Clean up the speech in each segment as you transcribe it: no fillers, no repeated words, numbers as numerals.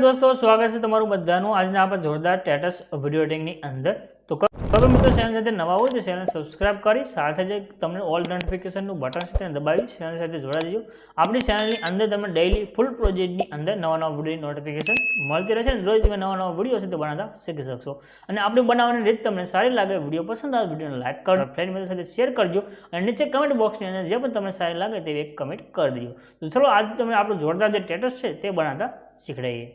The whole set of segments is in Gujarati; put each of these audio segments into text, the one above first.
दोस्तों स्वागत है तमारू बधानु आज आप जोरदार स्टेटस विडियो एडिटिंग ની અંદર तो कभी मित्रों चैनल સાથે નવા હોય તો ચેનલ સબસ્ક્રાઇબ કરી સાથે જ તમને ઓલ નોટિફિકેશન નું બટન છે તેને દબાવી ચેનલ સાથે જોડાઈ જજો। આપણી ચેનલ ની અંદર તમને ડેઈલી ફૂલ પ્રોજેક્ટ ની અંદર નવા વિડિયો નોટિફિકેશન મળતી રહેશે અને રોજ તમે નવા વિડિયો છે તે બનાવતા શીખી શકશો। અને આપણે બનાવવાની રીત તમને સારી લાગે વિડિયો પસંદ આવે વિડિયોને લાઈક કરો ફ્રેન્ડ મિત્રો સાથે શેર કરજો અને નીચે કમેન્ટ બોક્સ ની અંદર જે પણ તમને સારી લાગે તે એક કમેન્ટ કરી દેજો। તો ચલો આજ તમને આપણો જોરદાર જે સ્ટેટસ છે તે બનાવતા શીખડાઈએ।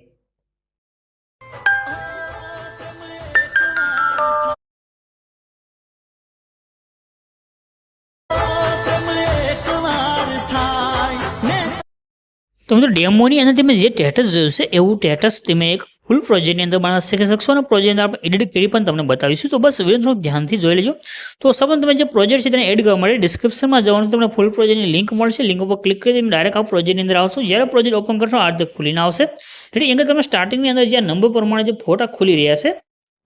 तो मतलब डेमोनी अंदर તમે જે સ્ટેટસ જોયું છે એવું સ્ટેટસ તમે એક ફૂલ પ્રોજેક્ટની અંદર બનાવી શીખી શકશો અને પ્રોજેક્ટ અંદર આપણે એડિટ કરી પણ તમને બતાવીશું। તો બસ વિડિયો થોડું ધ્યાનથી જોઈ લેજો। તો સૌપ્રથમ તમે જે પ્રોજેક્ટ છે તેને એડ કરવા માટે ડિસ્ક્રિપ્શનમાં જવાનું તમને ફૂલ પ્રોજેક્ટની લિંક મળશે। લિંક ઉપર ક્લિક કરી તમે ડાયરેક્ટ આ પ્રોજેક્ટની અંદર આવશો। જ્યારે પ્રોજેક્ટ ઓપન કરશો આ રીતે ખુલીને આવશે। એટલે અહીંયા તમે સ્ટાર્ટિંગની અંદર જે નંબર પ્રમાણે જે ફોટા ખુલી રહ્યા છે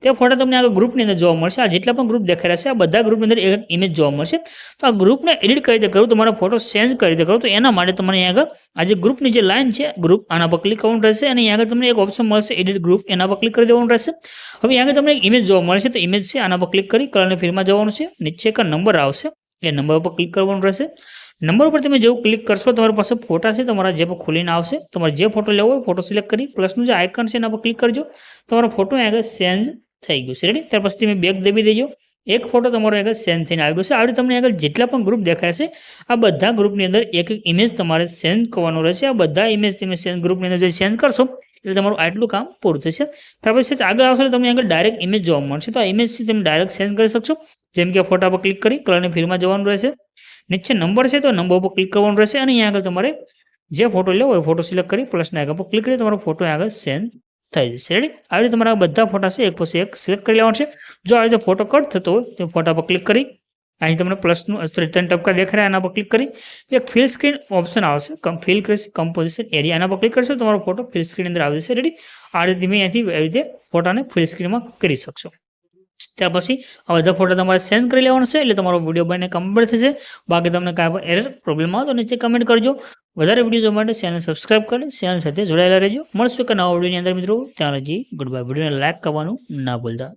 તે ફોટા તમને આગળ ગ્રુપની અંદર જોવા મળશે। આ જેટલા પણ ગ્રુપ દેખાઈ રહ્યા છે આ બધા ગ્રુપની અંદર એક ઇમેજ જોવા મળશે। તો આ ગ્રુપને એડિટ કઈ રીતે કરું, તમારા ફોટો ચેન્જ કઈ રીતે કરું, તો એના માટે તમારે અહીંયા આગળ આ જે ગ્રુપની જે લાઈન છે ગ્રુપ આના પર ક્લિક કરવાનું રહેશે અને અહીંયા આગળ તમને એક ઓપ્શન મળશે એડિટ ગ્રુપ, એના પર ક્લિક કરી દેવાનું રહેશે। હવે અહીંયા આગળ તમને એક ઇમેજ જોવા મળશે તો ઇમેજ છે આના પર ક્લિક કરી કલરની ફિલ્ડમાં જવાનું છે। નીચે એક નંબર આવશે એ નંબર પર ક્લિક કરવાનું રહેશે। નંબર ઉપર તમે જેવું ક્લિક કરશો તમારી પાસે ફોટા છે તમારા જે પર ખોલીને આવશે। તમારે જે ફોટો લેવો હોય ફોટો સિલેક્ટ કરી પ્લસનું જે આઇકન છે એના પર ક્લિક કરજો। તમારો ફોટો અહીંયા આગળ ચેન્જ થઈ ગયું છે। રેડી? ત્યાર પછી તમે બેક દબી દેજો। એક ફોટો તમારો આગળ સેન્ડ થઈને આવી ગયો છે। આવી તમને આગળ જેટલા પણ ગ્રુપ દેખાય છે આ બધા ગ્રુપની અંદર એક એક ઇમેજ તમારે સેન્ડ કરવાનું રહેશે। આ બધા ઇમેજ તમે સેન્ડ ગ્રુપની અંદર જે સેન્ડ કરશો એટલે તમારું આટલું કામ પૂરું થશે। ત્યાર પછી આગળ આવશે તમને આગળ ડાયરેક્ટ ઇમેજ જોવા મળશે। તો આ ઇમેજથી તમે ડાયરેક્ટ સેન્ડ કરી શકશો। જેમ કે ફોટા પર ક્લિક કરી કલરની ફિલ્ડમાં જવાનું રહેશે। નીચે નંબર છે તો નંબર પર ક્લિક કરવાનું રહેશે અને અહીંયા આગળ તમારે જે ફોટો લેવો હોય ફોટો સિલેક્ટ કરી પ્લસના આગળ પર ક્લિક કરી તમારો ફોટો આગળ સેન્ડ થઈ જશે। રેડી? આવી રીતે તમારા બધા ફોટા છે એક પછી એક સિલેક્ટ કરી લેવાનું છે। જો આવી રીતે ફોટો કટ થતો હોય તો ફોટા પર ક્લિક કરી અહીં તમને પ્લસનું 3 ટપકા દેખાય રહ્યા આના પર ક્લિક કરી એક ફિલ સ્ક્રીન ઓપ્શન આવશે ફિલ કમ્પોઝિશન એરિયા આના પર ક્લિક કરશો તમારો ફોટો ફિલ સ્ક્રીન અંદર આવી જશે। રેડી? આ રીતે તમે અહીંથી આવી રીતે ફોટાને ફિલ સ્ક્રીનમાં કરી શકશો। ત્યાર પછી આ બધા ફોટા તમારે સેન્ડ કરી લેવાનો છે એટલે તમારો વિડીયો બનીને કમ્પ્લીટ થશે। બાકી તમને કાંઈ પણ એરર પ્રોબ્લેમ આવે તો નીચે કમેન્ટ કરજો। વધારે વિડીયો જોવા માટે ચેનલ સબસ્ક્રાઇબ કરી ચેનલ સાથે જોડાયેલા રહેજો। મળશું કે નવા વિડીયોની અંદર મિત્રો ત્યાં હજી ગુડ બાય। વિડીયોને લાઈક કરવાનું ના ભૂલતા।